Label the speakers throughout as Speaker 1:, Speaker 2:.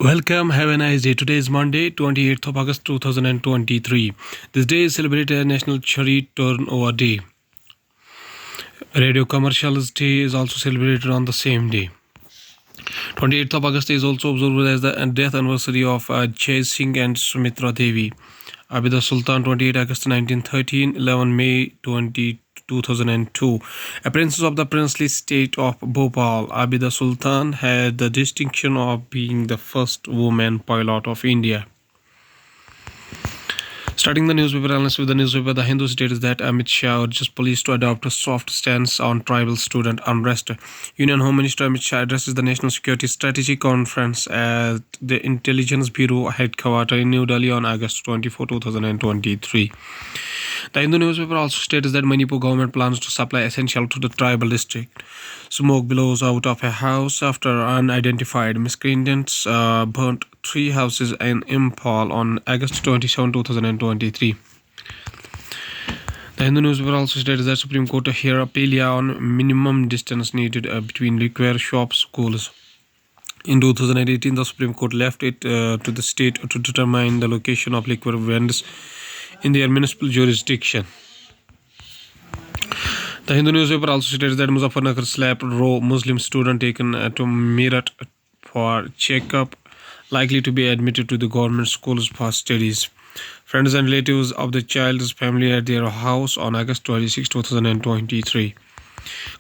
Speaker 1: Welcome, have a nice day. Today is Monday, 28th of August 2023. This day is celebrated as National Cherry Turnover Day. Radio Commercials Day is also celebrated on the same day. 28th of August is also observed as the death anniversary of Jai Singh and Sumitra Devi. Abida Sultan, 28 August 1913, 11 May 2002. A princess of the princely state of Bhopal, Abida Sultan had the distinction of being the first woman pilot of India. Starting the newspaper analysis with the newspaper The Hindu states that Amit Shah urges police to adopt a soft stance on tribal student unrest. Union Home Minister Amit Shah addresses the National Security Strategy Conference at the Intelligence Bureau headquarters in New Delhi on August 24, 2023. The Hindu newspaper also states that Manipur government plans to supply essential to the tribal district. Smoke billows out of a house after unidentified miscreants burnt 3 houses in Imphal on August 27, 2023. The Hindu newspaper also states that Supreme Court hear appeal on minimum distance needed between liquor shops schools. In 2018, the Supreme Court left it to the state to determine the location of liquor vendors in their municipal jurisdiction. The Hindu newspaper also states that Muzaffarnagar slapped raw Muslim student taken to Meerut for checkup, likely to be admitted to the government schools for studies. Friends and relatives of the child's family at their house on August 26, 2023.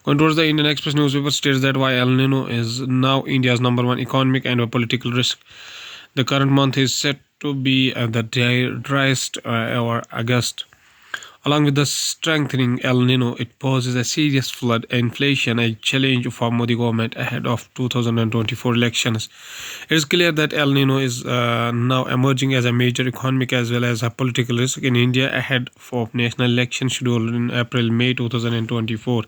Speaker 1: Going towards the Indian Express newspaper states that why El Nino is now India's #1 economic and political risk. The current month is set to be the driest ever August. Along with the strengthening El Nino, it poses a serious flood inflation, a challenge for Modi government ahead of 2024 elections. It is clear that El Nino is now emerging as a major economic as well as a political risk in India ahead of national election scheduled in April-May 2024.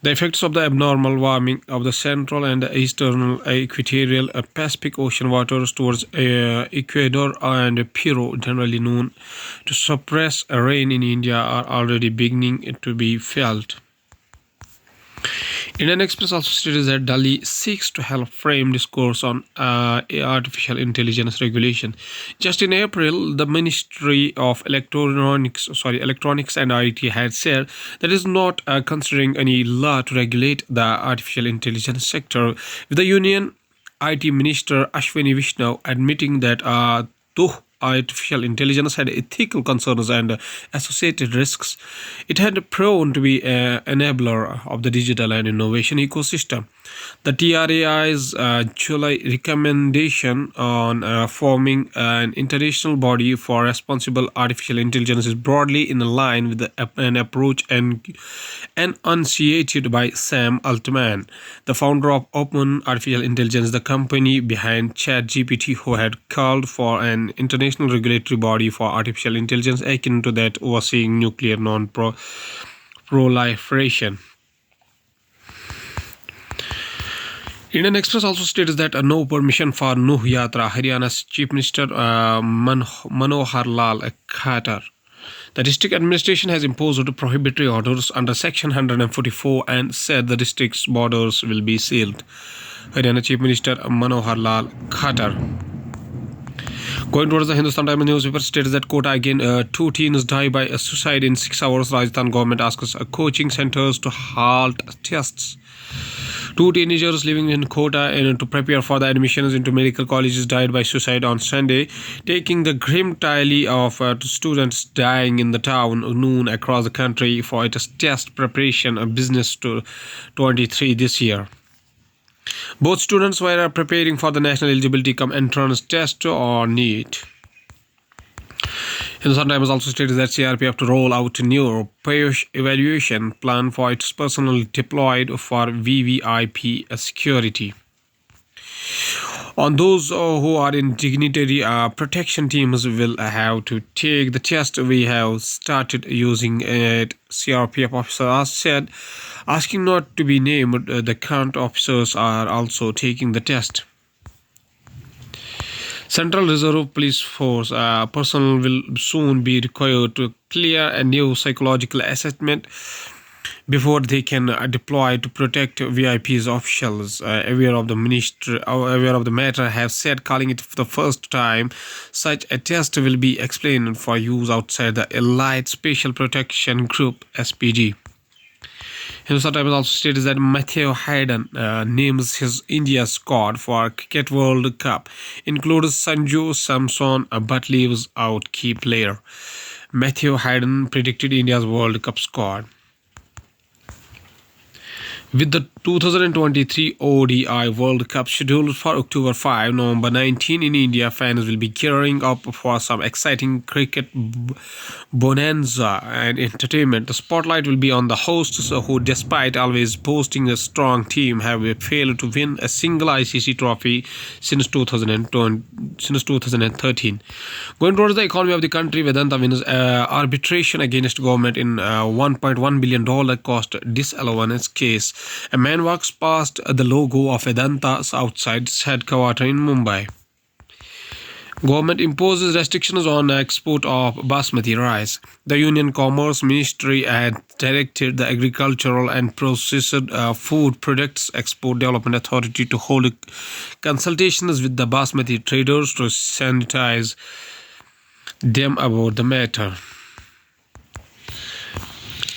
Speaker 1: The effects of the abnormal warming of the central and the eastern equatorial Pacific Ocean waters towards Ecuador and Peru, generally known to suppress rain in India, are already beginning to be felt. Indian Express also states that Delhi seeks to help frame discourse on artificial intelligence regulation. Just in April, the Ministry of Electronics and IT had said that it is not considering any law to regulate the artificial intelligence sector, with the Union IT Minister Ashwini Vishnu admitting that though artificial intelligence had ethical concerns and associated risks, it had proven to be an enabler of the digital and innovation ecosystem. The TRAI's July recommendation on forming an international body for responsible artificial intelligence is broadly in line with an approach enunciated by Sam Altman, the founder of Open Artificial Intelligence, the company behind ChatGPT, who had called for an international regulatory body for artificial intelligence akin to that overseeing nuclear non-proliferation. Indian Express also states that no permission for Nuh Yatra, Haryana's Chief Minister Manohar Lal Khattar. The district administration has imposed prohibitory orders under Section 144 and said the district's borders will be sealed. Haryana Chief Minister Manohar Lal Khattar. Going towards the Hindustan Times newspaper states that Kota again, 2 teens die by a suicide in 6 hours. Rajasthan government asks coaching centers to halt tests. 2 teenagers living in Kota to prepare for the admissions into medical colleges died by suicide on Sunday, taking the grim tally of students dying in the town noon across the country for its test preparation business to 23 this year. Both students were preparing for the National Eligibility Cum Entrance Test or NEET. Hindustan Times also states that CRPF to roll out a new evaluation plan for its personnel deployed for VVIP security. On those who are in dignitary protection teams will have to take the test. We have started using it, CRPF officer said, asking not to be named. The current officers are also taking the test. Central Reserve Police Force personnel will soon be required to clear a new psychological assessment before they can deploy to protect VIPs. Officials aware of the matter have said, calling it for the first time such a test will be explained for use outside the Elite Special Protection Group (SPG). Hindustan Times also states that Matthew Hayden names his India squad for Cricket World Cup includes Sanju Samson but leaves out key player. Matthew Hayden predicted India's World Cup squad. With the 2023 ODI World Cup scheduled for October 5, November 19 in India, fans will be gearing up for some exciting cricket bonanza and entertainment. The spotlight will be on the hosts who, despite always boasting a strong team, have failed to win a single ICC trophy since 2013. Going towards the economy of the country, Vedanta wins arbitration against government in $1.1 billion cost disallowance case. A man walks past the logo of Vedanta's outside its headquarters in Mumbai. Government imposes restrictions on export of basmati rice. The Union Commerce Ministry had directed the Agricultural and Processed Food Products Export Development Authority to hold consultations with the basmati traders to sanitize them about the matter.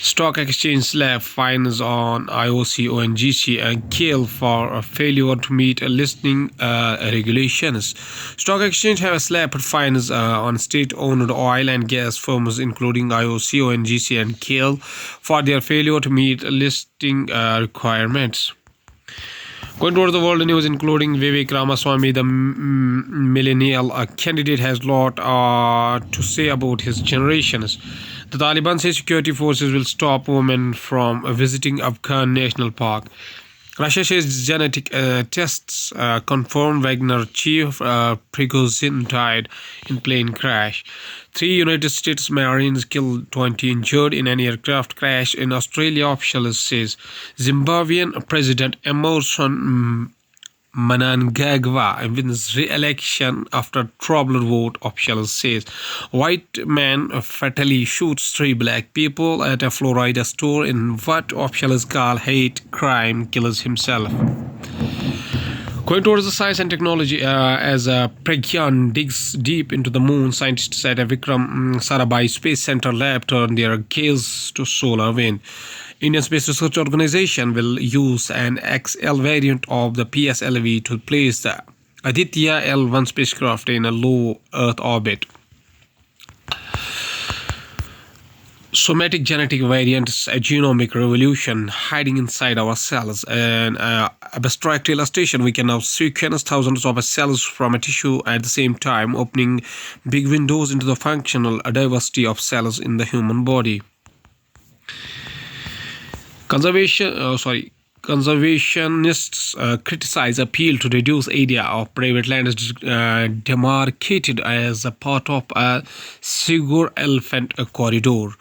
Speaker 1: Stock exchange slap fines on IOC, ONGC and KALE for failure to meet listing regulations. Stock exchange have slapped fines on state-owned oil and gas firms including IOC, ONGC and KALE for their failure to meet listing requirements. Going toward the world news, including Vivek Ramaswamy, the millennial candidate, has a lot to say about his generations. The Taliban say security forces will stop women from visiting Afghan National Park. Russia says genetic tests confirm Wagner chief Prigozhin died in plane crash. 3 United States Marines killed, 20 injured in an aircraft crash in Australia, officials says. Zimbabwean President Emmerson Mnangagwa wins re-election after troubled vote, officials says. White man fatally shoots 3 black people at a Florida store in what officials call hate crime, kills himself. Going towards the science and technology, as Pragyan digs deep into the moon, scientists at a Vikram Sarabhai Space Center lab turn their gaze to solar wind. Indian Space Research Organization will use an XL variant of the PSLV to place the Aditya L1 spacecraft in a low Earth orbit. Somatic genetic variants, a genomic revolution hiding inside our cells. An abstract illustration: we can now sequence thousands of cells from a tissue at the same time, opening big windows into the functional diversity of cells in the human body. Conservationists criticize appeal to reduce area of private land demarcated as a part of a Sigur Elephant corridor.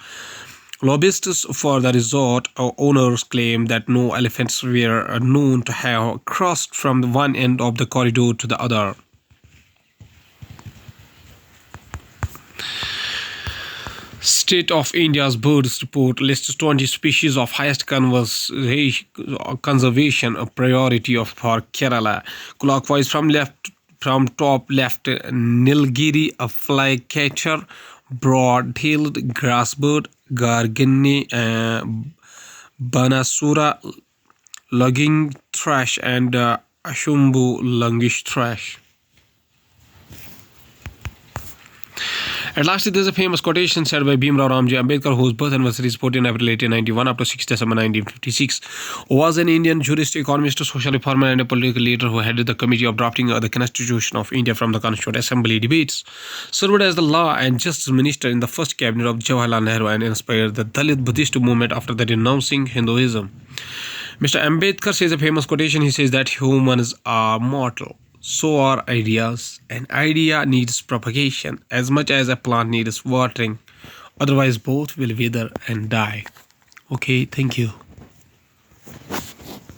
Speaker 1: Lobbyists for the resort owners claim that no elephants were known to have crossed from one end of the corridor to the other. State of India's Birds Report lists 20 species of highest conservation priority for Kerala. Clockwise from top left, Nilgiri, a flycatcher, broad-tailed grassbird, Gargini, Banasura, lugging thrush, and Ashumbu longish thrush. At last, there is a famous quotation said by Bhimrao Ramji Ambedkar, whose birth anniversary is 14 April 1891 up to 6 December 1956, was an Indian jurist, economist, social reformer and a political leader who headed the committee of drafting the Constitution of India from the Constituent Assembly debates, served as the Law and Justice Minister in the first cabinet of Jawaharlal Nehru, and inspired the Dalit Buddhist movement after the denouncing Hinduism. Mr. Ambedkar says a famous quotation. He says that humans are mortal. So are ideas. An idea needs propagation as much as a plant needs watering. Otherwise, both will wither and die. Okay, thank you.